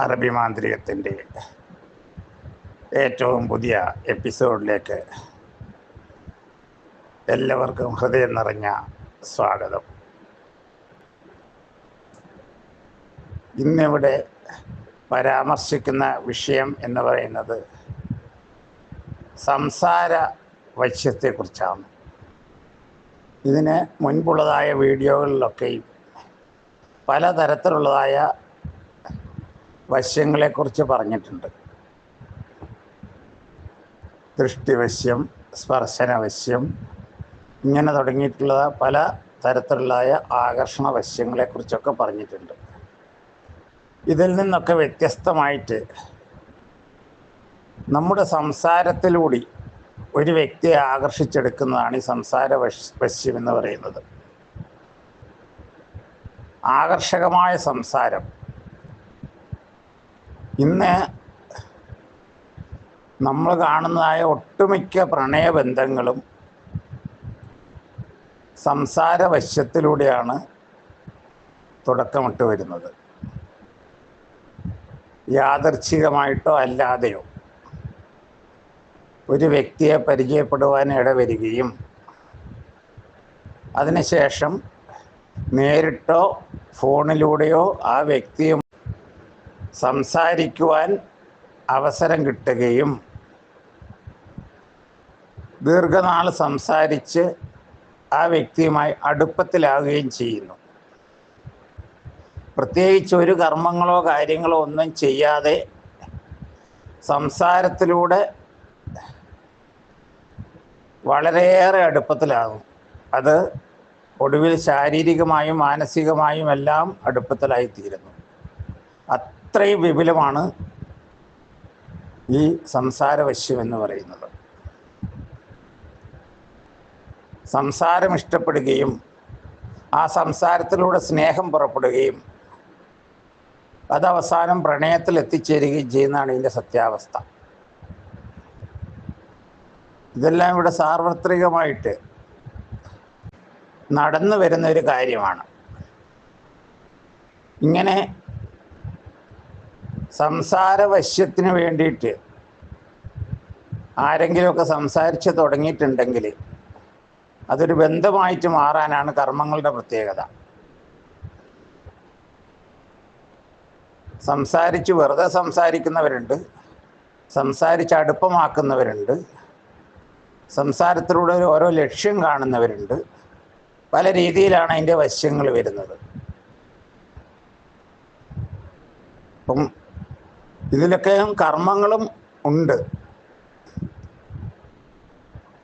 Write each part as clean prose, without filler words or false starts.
അറബി മാന്ത്രികത്തിൻ്റെ ഏറ്റവും പുതിയ എപ്പിസോഡിലേക്ക് എല്ലാവർക്കും ഹൃദയം നിറഞ്ഞ സ്വാഗതം. ഇന്നിവിടെ പരാമർശിക്കുന്ന വിഷയം എന്ന് പറയുന്നത് സംസാര വൈശ്യത്തെക്കുറിച്ചാണ്. ഇതിന് മുൻപുള്ളതായ വീഡിയോകളിലൊക്കെയും പലതരത്തിലുള്ളതായ വശ്യങ്ങളെക്കുറിച്ച് പറഞ്ഞിട്ടുണ്ട്. ദൃഷ്ടിവശ്യം, സ്പർശനവശ്യം, ഇങ്ങനെ തുടങ്ങിയിട്ടുള്ള പല തരത്തിലുള്ളതായ ആകർഷണ വശ്യങ്ങളെക്കുറിച്ചൊക്കെ പറഞ്ഞിട്ടുണ്ട്. ഇതിൽ നിന്നൊക്കെ വ്യത്യസ്തമായിട്ട് നമ്മുടെ സംസാരത്തിലൂടെ ഒരു വ്യക്തിയെ ആകർഷിച്ചെടുക്കുന്നതാണ് ഈ സംസാര വശ്യം എന്ന് പറയുന്നത്. ആകർഷകമായ സംസാരം ഇന്ന് നമ്മൾ കാണുന്നതായ ഒട്ടുമിക്ക പ്രണയബന്ധങ്ങളും സംസാര വശ്യത്തിലൂടെയാണ് തുടക്കമിട്ട് വരുന്നത്. യാദർച്ഛികമായിട്ടോ അല്ലാതെയോ ഒരു വ്യക്തിയെ പരിചയപ്പെടുവാൻ ഇടവരികയും അതിനുശേഷം നേരിട്ടോ ഫോണിലൂടെയോ ആ വ്യക്തിയും സംസാരിക്കുവാൻ അവസരം കിട്ടുകയും ദീർഘനാൾ സംസാരിച്ച് ആ വ്യക്തിയുമായി അടുപ്പത്തിലാവുകയും ചെയ്യുന്നു. പ്രത്യേകിച്ച് ഒരു കർമ്മങ്ങളോ കാര്യങ്ങളോ ഒന്നും ചെയ്യാതെ സംസാരത്തിലൂടെ വളരെയേറെ അടുപ്പത്തിലാകും. അത് ഒടുവിൽ ശാരീരികമായും മാനസികമായും എല്ലാം അടുപ്പത്തിലായിത്തീരുന്നു. അത്രയും വിപുലമാണ് ഈ സംസാരവശ്യം എന്ന് പറയുന്നത്. സംസാരം ഇഷ്ടപ്പെടുകയും ആ സംസാരത്തിലൂടെ സ്നേഹം പുറപ്പെടുകയും അത് അവസാനം പ്രണയത്തിൽ എത്തിച്ചേരുകയും ചെയ്യുന്നതാണ് ഇതിൻ്റെ സത്യാവസ്ഥ. ഇതെല്ലാം ഇവിടെ സാർവത്രികമായിട്ട് നടന്നു വരുന്ന ഒരു കാര്യമാണ്. ഇങ്ങനെ സംസാരവശ്യത്തിന് വേണ്ടിയിട്ട് ആരെങ്കിലുമൊക്കെ സംസാരിച്ച് തുടങ്ങിയിട്ടുണ്ടെങ്കിൽ അതൊരു ബന്ധമായിട്ട് മാറാനാണ് കർമ്മങ്ങളുടെ പ്രത്യേകത. സംസാരിച്ച് വെറുതെ സംസാരിക്കുന്നവരുണ്ട്, സംസാരിച്ച് അടുപ്പമാക്കുന്നവരുണ്ട്, സംസാരത്തിലൂടെ ഓരോ ലക്ഷ്യം കാണുന്നവരുണ്ട്. പല രീതിയിലാണ് അതിൻ്റെ വശ്യങ്ങൾ വരുന്നത്. അപ്പം ഇതിലൊക്കെ കർമ്മങ്ങളും ഉണ്ട്.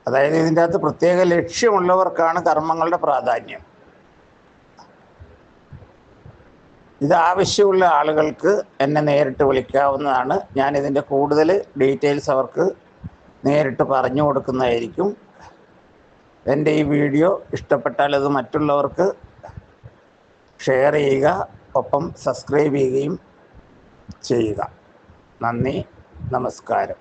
അതായത് ഇതിൻ്റെ അകത്ത് പ്രത്യേക ലക്ഷ്യമുള്ളവർക്കാണ് കർമ്മങ്ങളുടെ പ്രാധാന്യം. ഇത് ആവശ്യമുള്ള ആളുകൾക്ക് എന്നെ നേരിട്ട് വിളിക്കാവുന്നതാണ്. ഞാനിതിൻ്റെ കൂടുതൽ ഡീറ്റെയിൽസ് അവർക്ക് നേരിട്ട് പറഞ്ഞു കൊടുക്കുന്നതായിരിക്കും. എൻ്റെ ഈ വീഡിയോ ഇഷ്ടപ്പെട്ടാൽ അത് മറ്റുള്ളവർക്ക് ഷെയർ ചെയ്യുക, ഒപ്പം സബ്സ്ക്രൈബ് ചെയ്യുകയും ചെയ്യുക. നന്ദി, നമസ്കാരം.